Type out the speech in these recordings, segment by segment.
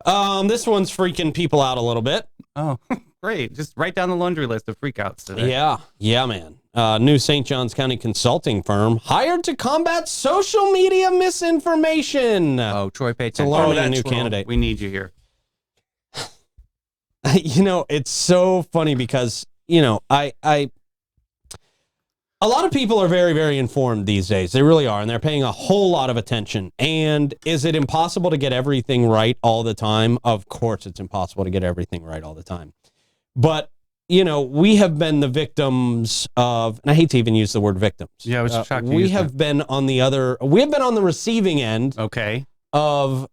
This one's freaking people out a little bit. Oh, great. Just write down the laundry list of freakouts today. Yeah, man. New St. Johns County consulting firm hired to combat social media misinformation. Oh, Troy, pay It's attention. alarming a new candidate. We need you here. It's so funny because, a lot of people are very, very informed these days. They really are, and they're paying a whole lot of attention. And is it impossible to get everything right all the time? Of course, it's impossible to get everything right all the time. But, we have been the victims of, and I hate to even use the word victims. Yeah, I was shocked. We have been on the receiving end of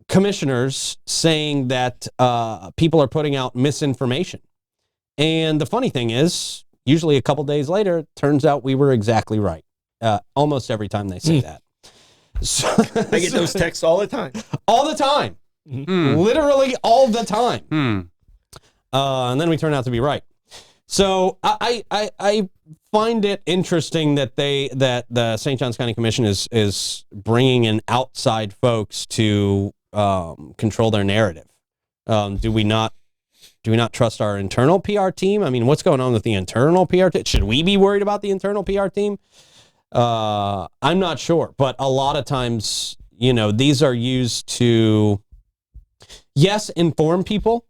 commissioners saying that people are putting out misinformation. And the funny thing is, usually a couple days later, it turns out we were exactly right. Almost every time they say that. So, I get those texts all the time. All the time. Literally all the time. And then we turn out to be right. So I find it interesting that the St. Johns County Commission is bringing in outside folks to control their narrative. Do we not trust our internal PR team? I mean, what's going on with the internal PR team? Should we be worried about the internal PR team? I'm not sure, but a lot of times, these are used to, yes, inform people,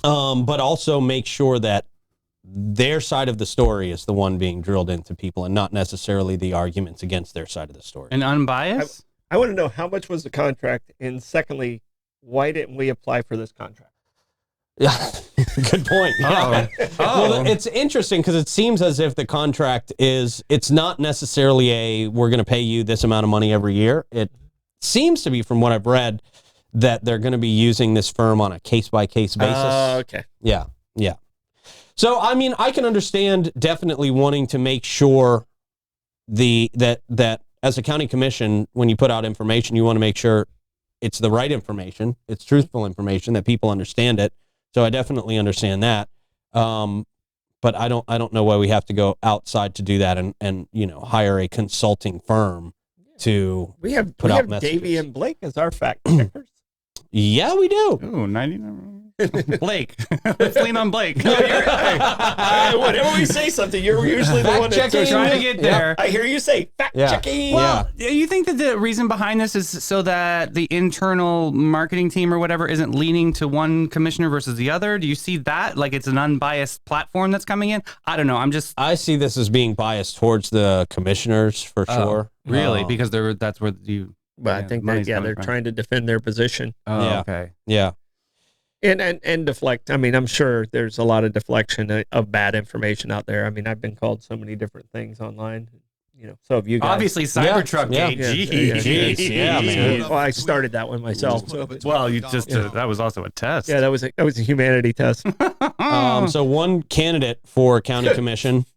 but also make sure that their side of the story is the one being drilled into people and not necessarily the arguments against their side of the story. And unbiased? I want to know how much was the contract, and secondly, why didn't we apply for this contract? Yeah, good point. Yeah. Well, it's interesting because it seems as if the contract it's not necessarily we're going to pay you this amount of money every year. It seems to be, from what I've read, that they're going to be using this firm on a case-by-case basis. Okay. Yeah. So, I mean, I can understand definitely wanting to make sure that as a county commission, when you put out information, you want to make sure it's the right information, it's truthful information, that people understand it. So I definitely understand that. But I don't know why we have to go outside to do that and hire a consulting firm to put out messages. Davey and Blake as our fact checkers. Yeah, we do. Ooh, 99. Blake. Let's lean on Blake. Whenever we say something, you're usually the one that's trying to get there. I hear you say fact checking. Well, you think that the reason behind this is so that the internal marketing team or whatever isn't leaning to one commissioner versus the other? Do you see that? Like it's an unbiased platform that's coming in? I don't know. I see this as being biased towards the commissioners for sure. Really? Because that's where you... But I think they're trying to defend their position. Oh, okay. Yeah. And deflect. I mean, I'm sure there's a lot of deflection of bad information out there. I mean, I've been called so many different things online. So have you guys. Obviously, Cybertruck Gate. Jeez. Yeah, man. Well, I started that one myself. Well, you just that was also a test. Yeah, that was a humanity test. So one candidate for county commission.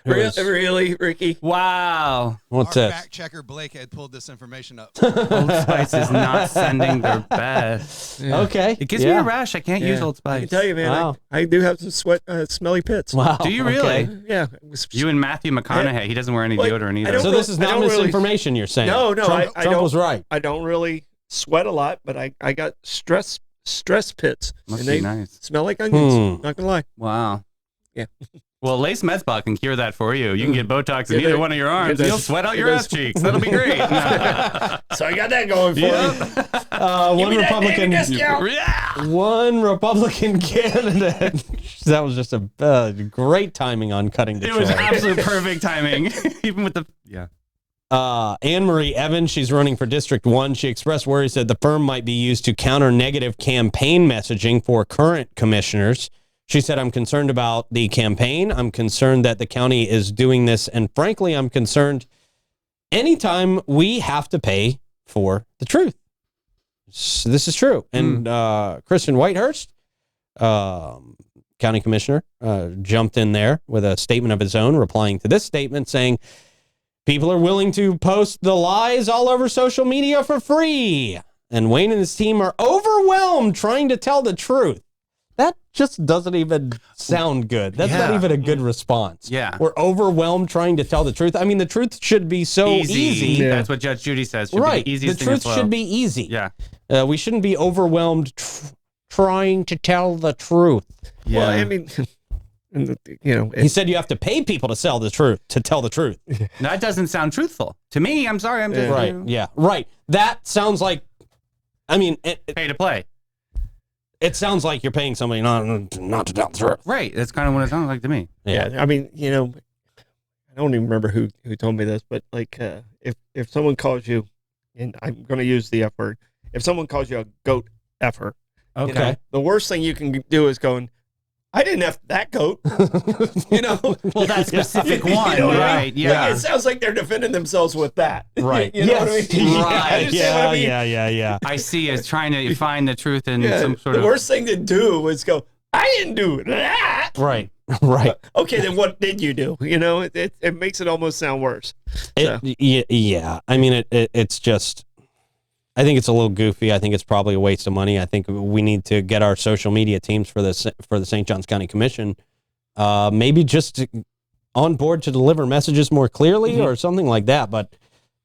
Really, Ricky? Wow. What's Our this? fact checker Blake had pulled this information up. Old Spice is not sending their best. Yeah. Okay. It gives me a rash. I can't use Old Spice. I can tell you, man. Wow. I do have some smelly pits. Wow. Do you really? Okay. Yeah. You and Matthew McConaughey. He doesn't wear any deodorant either. So this is not misinformation, you're saying? No. Trump was right. I don't really sweat a lot, but I got stress pits. Must and be they nice. smell like onions. Not gonna lie. Wow. Yeah. Well, Lace Medzbach can cure that for you. You can get Botox in either one of your arms. You'll sweat out your ass cheeks. That'll be great. So I got that going for me. One Republican candidate. That was just a great timing on cutting the It was absolute perfect timing. Even with the... Yeah. Anne Marie Evans, she's running for District 1. She expressed worries that the firm might be used to counter negative campaign messaging for current commissioners. She said, I'm concerned about the campaign. I'm concerned that the county is doing this. And frankly, I'm concerned anytime we have to pay for the truth. So this is true. And Christian Whitehurst, county commissioner, jumped in there with a statement of his own, replying to this statement saying, people are willing to post the lies all over social media for free. And Wayne and his team are overwhelmed trying to tell the truth. that just doesn't even sound good. That's not even a good response. Yeah. We're overwhelmed trying to tell the truth. I mean, the truth should be so easy. Yeah. That's what Judge Judy says. Should Right. Be the The easiest thing truth to flow. should be easy. Yeah. We shouldn't be overwhelmed trying to tell the truth. Yeah. Well, I mean, He said you have to pay people to tell the truth. That doesn't sound truthful to me. I'm sorry. I'm just Right. Yeah. Right. That sounds like, I mean, pay to play. it sounds like you're paying somebody not to tell the truth. Right. That's kind of what it sounds like to me. yeah. I mean, I don't even remember who told me this, but like, if someone calls you, and I'm going to use the F word, if someone calls you a goat effer, Okay. the worst thing you can do is going, I didn't F that goat. Well, that specific You one, know what I mean? right? Yeah. Like, it sounds like they're defending themselves with that. Right. You know what I Yes. mean? Right. You understand what I mean? Yeah. I see as trying to find the truth in Yeah, some sort the of. worst thing to do is go, I didn't do that. Right. Okay, then what did you do? It makes it almost sound worse. So. Yeah. I mean, it's just, I think it's a little goofy. I think it's probably a waste of money. I think we need to get our social media teams for the St. Johns County Commission, maybe just on board to deliver messages more clearly or something like that. But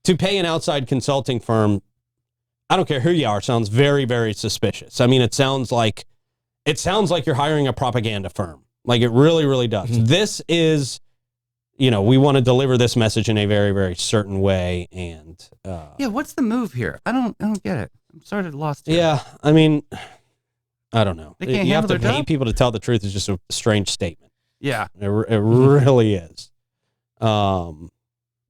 to pay an outside consulting firm, I don't care who you are, sounds very, very suspicious. I mean, it sounds like you're hiring a propaganda firm. Like it really, really does. This is, we want to deliver this message in a very, very certain way. And Yeah. What's the move here? I don't get it. I'm sort of lost here. yeah, I mean, I don't know. They can't You have to handle their pay job? people to tell the truth is just a strange statement. Yeah. It really is.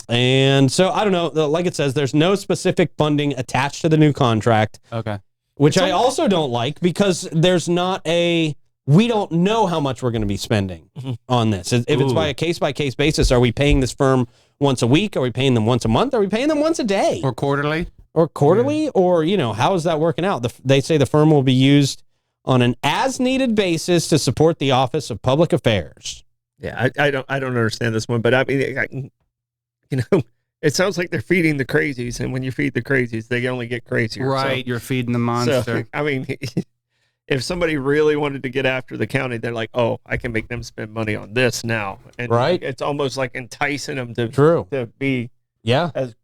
And so I don't know. Like it says, there's no specific funding attached to the new contract, Okay. which I also don't like because there's not we don't know how much we're going to be spending on this. If it's by a case-by-case basis, are we paying this firm once a week? Are we paying them once a month? Are we paying them once a day? Or quarterly? Or quarterly? Or, how is that working out? They say the firm will be used on an as-needed basis to support the Office of Public Affairs. Yeah, I don't understand this one, but I mean, it sounds like they're feeding the crazies, and when you feed the crazies, they only get crazier. Right. You're feeding the monster. So, I mean, if somebody really wanted to get after the county, they're like, oh, I can make them spend money on this now. And Right. it's almost like enticing them True. to be Yeah. as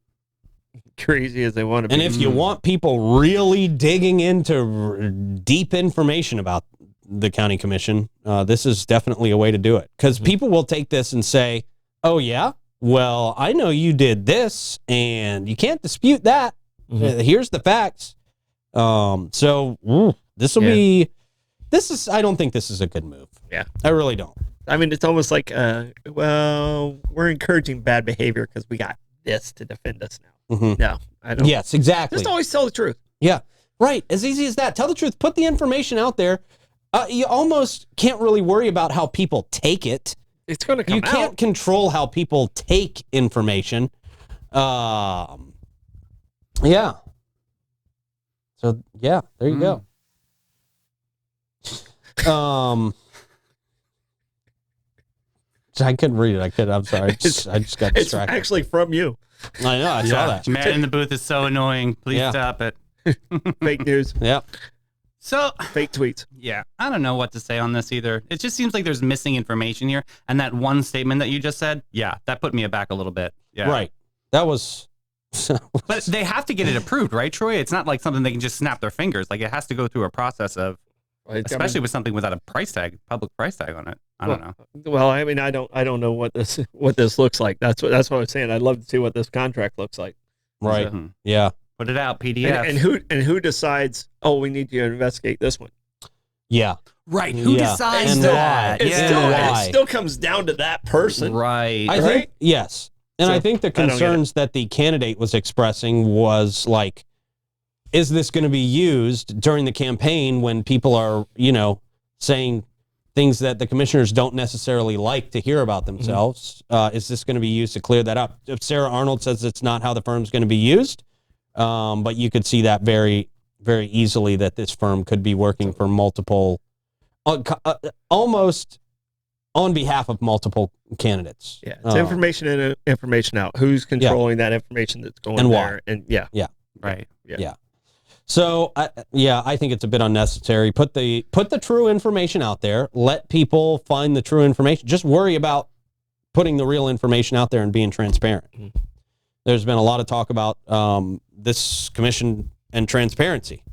crazy as they want to And be. if you want people really digging into deep information about the county commission, this is definitely a way to do it. Because people will take this and say, oh, yeah, well, I know you did this, and you can't dispute that. Here's the facts. This will be, I don't think this is a good move. Yeah. I really don't. I mean, it's almost like, we're encouraging bad behavior because we got this to defend us now. No, I don't. Yes, exactly. Just always tell the truth. Yeah, right. As easy as that. Tell the truth. Put the information out there. You almost can't really worry about how people take it. It's going to come You can't out. control how people take information. Yeah. So yeah, there you go. I couldn't read it. I'm sorry. I just got It's distracted. actually from you. I know. I saw that. Man in the booth is so annoying. Please Yeah. stop it. Fake news, Yeah. So, fake tweets. yeah, I don't know what to say on this either. It just seems like there's missing information here. And that one statement that you just said, yeah, that put me aback a little bit. Yeah. Right. That was. But they have to get it approved, right, Troy? It's not like something they can just snap their fingers. Like it has to go through a process of, especially with something without a price tag, public price tag on it. I don't know. Well, I mean, I don't know what this looks like. That's what I was saying. I'd love to see what this contract looks like. Right. So, Yeah. put it out, PDF. And who decides? Oh, we need to investigate this one. Yeah. right. Who Yeah. decides And that? why? It Yeah. still, Why? it still comes down to that person. Right. I think yes. And So, I think the I don't get it. concerns that the candidate was expressing was like, is this going to be used during the campaign when people are, saying things that the commissioners don't necessarily like to hear about themselves? Is this going to be used to clear that up? If Sarah Arnold says it's not how the firm's going to be used, but you could see that very, very easily that this firm could be working for multiple, almost on behalf of multiple candidates. Yeah, it's information in and information out. Who's controlling that information that's going And there? why? And yeah, Right. yeah. So I think it's a bit unnecessary. Put the true information out there. Let people find the true information. Just worry about putting the real information out there and being transparent. There's been a lot of talk about this commission and transparency.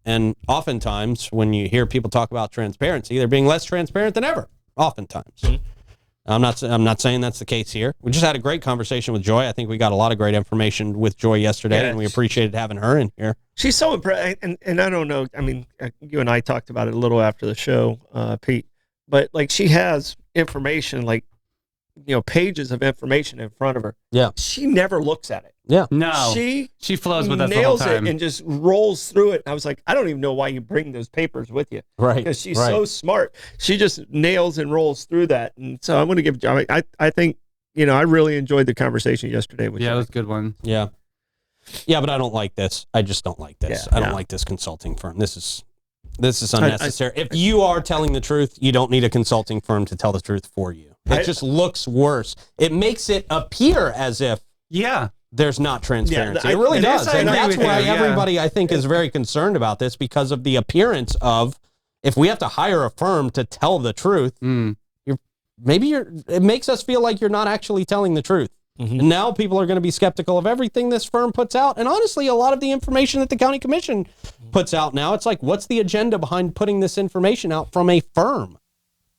And oftentimes when you hear people talk about transparency, they're being less transparent than ever. Oftentimes. I'm not saying that's the case here. We just had a great conversation with Joy. I think we got a lot of great information with Joy yesterday, and we appreciated having her in here. She's so impressed. And I don't know. I mean, you and I talked about it a little after the show, Pete. But like, she has information, like, pages of information in front of her. Yeah. She never looks at it. Yeah. No. She flows with us the whole nails time. it and just rolls through it. I was like, I don't even know why you bring those papers with you. Right. Because she's so smart. She just nails and rolls through that. And so I'm going to give, I think, I really enjoyed the conversation yesterday with you. Yeah, it was a good one. Yeah. Yeah, but I don't like this. I just don't like this. Yeah, I don't like this consulting firm. This is unnecessary. If you are telling the truth, you don't need a consulting firm to tell the truth for you. It just looks worse. It makes it appear as if there's not transparency. It really does. And that's why everybody, I think, is very concerned about this, because of the appearance of, if we have to hire a firm to tell the truth, it makes us feel like you're not actually telling the truth. And now people are going to be skeptical of everything this firm puts out. And honestly, a lot of the information that the county commission puts out now, it's like, what's the agenda behind putting this information out from a firm?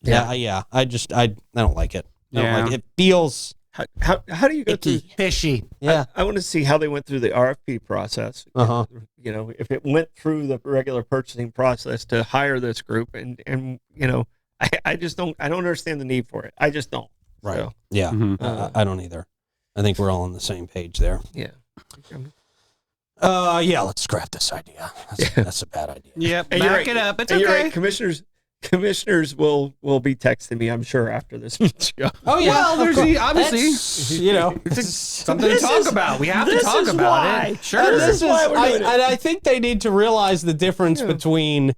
Yeah. I don't like it. I don't like it. It feels... How do you go through fishy? Yeah. I want to see how they went through the RFP process. If it went through the regular purchasing process to hire this group, and I just don't understand the need for it. I just don't. Right. So, yeah. I don't either. I think we're all on the same page there. Yeah. Let's scrap this idea. That's a bad idea. Yep. Back it up. It's okay. You're right. Commissioners will be texting me, I'm sure, after this show. Oh yeah. Well, there's obviously it's something to talk about. We have to talk about it. Sure. This is why we're doing it. I think they need to realize the difference between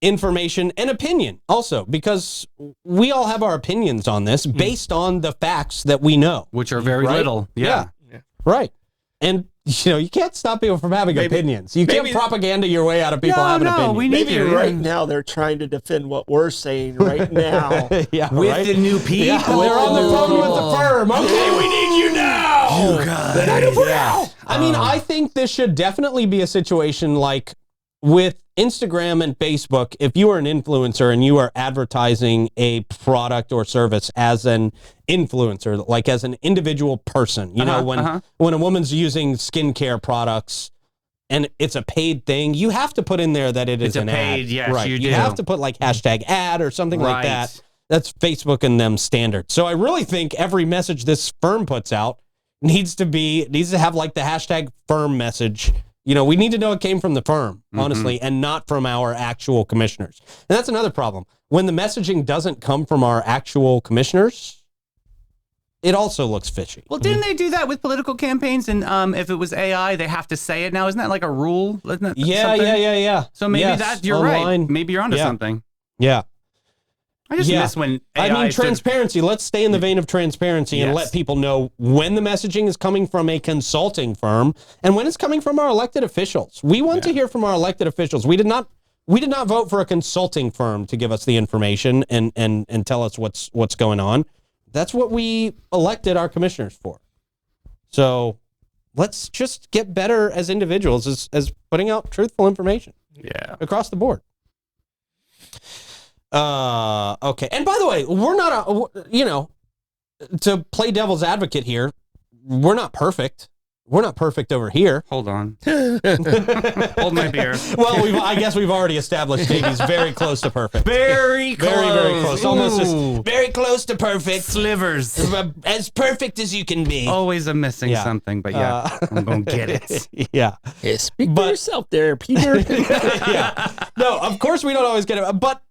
information and opinion also, because we all have our opinions on this based on the facts that we know, which are very little. Yeah. Right. And you can't stop people from having opinions. You can't propaganda your way out of people having opinions. Maybe right now they're trying to defend what we're saying right now. With the new people. Yeah, they're on the phone with the firm. Okay, we need you now. You guys. I mean, I think this should definitely be a situation like with Instagram and Facebook. If you are an influencer and you are advertising a product or service as an influencer, like as an individual person, when a woman's using skincare products and it's a paid thing, you have to put in there that it's an paid, ad. yes, right. you do. You have to put like hashtag ad or something like that. That's Facebook and them standard. So I really think every message this firm puts out needs to have like the hashtag firm message. We need to know it came from the firm, honestly, and not from our actual commissioners. And that's another problem. When the messaging doesn't come from our actual commissioners, it also looks fishy. Well, didn't they do that with political campaigns? And if it was AI, they have to say it now. Isn't that like a rule? Isn't that Yeah. So maybe you're online. right. Maybe you're onto something. Yeah. I just miss when AI transparency. Let's stay in the vein of transparency and let people know when the messaging is coming from a consulting firm and when it's coming from our elected officials. We want to hear from our elected officials. We did not vote for a consulting firm to give us the information and tell us what's going on. That's what we elected our commissioners for. So let's just get better as individuals as putting out truthful information. Yeah. Across the board. Okay. And by the way, we're not, to play devil's advocate here, we're not perfect. We're not perfect over here. Hold on. Hold my beer. Well, I guess we've already established Davey's very close to perfect. Very close. Very close. Almost just very close to perfect. Slivers. As perfect as you can be. Always I'm missing something, but I'm going to get it. Yeah. Speak for yourself there, Peter. Yeah. No, of course we don't always get it. But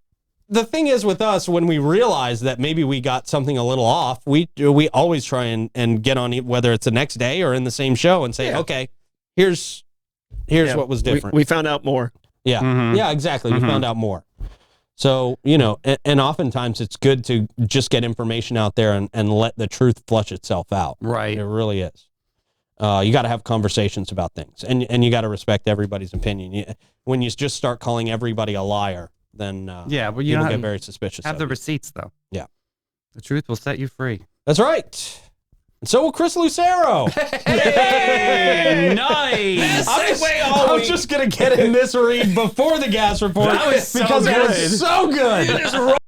the thing is with us, when we realize that maybe we got something a little off, we always try and get on, whether it's the next day or in the same show, and say, okay, here's what was different. We found out more. Yeah. Mm-hmm. Yeah, exactly. We found out more. So, and oftentimes it's good to just get information out there and let the truth flush itself out. Right. It really is. You got to have conversations about things, and you got to respect everybody's opinion. When you just start calling everybody a liar, then well, you people don't get very suspicious. Have of the you. receipts, though. Yeah. The truth will set you free. That's right. And so will Chris Lucero. Hey, nice. I was just going to get in this read before the gas report That was so because it good. was so good.